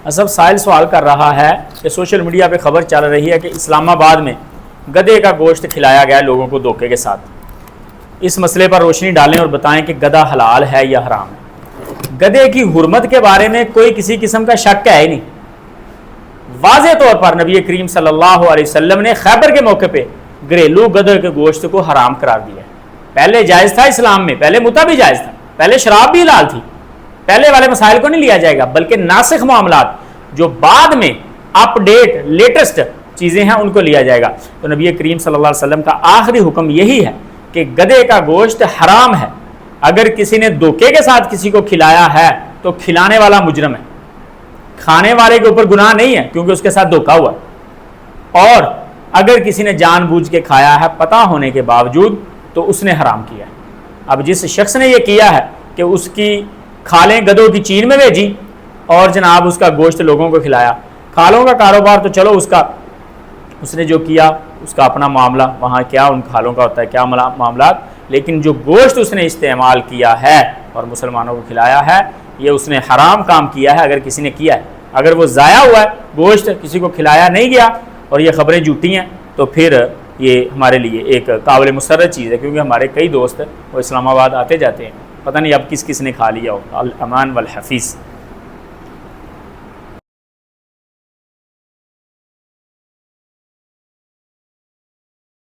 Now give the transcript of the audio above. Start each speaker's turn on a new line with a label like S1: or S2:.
S1: اصب سائل سوال کر رہا ہے کہ سوشل میڈیا پہ خبر چل رہی ہے کہ اسلام آباد میں گدھے کا گوشت کھلایا گیا لوگوں کو دھوکے کے ساتھ. اس مسئلے پر روشنی ڈالیں اور بتائیں کہ گدھا حلال ہے یا حرام ہے. گدھے کی حرمت کے بارے میں کوئی کسی قسم کا شک ہے ہی نہیں. واضح طور پر نبی کریم صلی اللہ علیہ وسلم نے خیبر کے موقع پہ گھریلو گدھے کے گوشت کو حرام قرار دیا ہے. پہلے جائز تھا اسلام میں, پہلے متع بھی جائز تھا, پہلے شراب بھی حلال تھی. پہلے والے مسائل کو نہیں لیا جائے گا, بلکہ ناسخ معاملات جو بعد میں اپ ڈیٹ لیٹسٹ چیزیں ہیں ان کو لیا جائے گا. تو نبی کریم صلی اللہ علیہ وسلم کا آخری حکم یہی ہے کہ گدھے کا گوشت حرام ہے. اگر کسی نے دھوکے کے ساتھ کسی کو کھلایا ہے تو کھلانے والا مجرم ہے, کھانے والے کے اوپر گناہ نہیں ہے کیونکہ اس کے ساتھ دھوکا ہوا. اور اگر کسی نے جان بوجھ کے کھایا ہے پتہ ہونے کے باوجود تو اس نے حرام کیا ہے. اب جس شخص نے یہ کیا ہے کہ اس کی کھالیں گدھوں کی چین میں بھیجی اور جناب اس کا گوشت لوگوں کو کھلایا, کھالوں کا کاروبار تو چلو اس نے جو کیا اس کا اپنا معاملہ, وہاں کیا ان کھالوں کا ہوتا ہے کیا معاملات, لیکن جو گوشت اس نے استعمال کیا ہے اور مسلمانوں کو کھلایا ہے یہ اس نے حرام کام کیا ہے. اگر کسی نے کیا ہے, اگر وہ ضائع ہوا ہے گوشت کسی کو کھلایا نہیں گیا اور یہ خبریں جھوٹی ہیں تو پھر یہ ہمارے لیے ایک قابل مسرت چیز ہے, کیونکہ ہمارے کئی دوست وہ اسلام آباد آتے جاتے ہیں, پتہ نہیں اب کس کس نے کھا لیا ہو. الامان والحفیظ.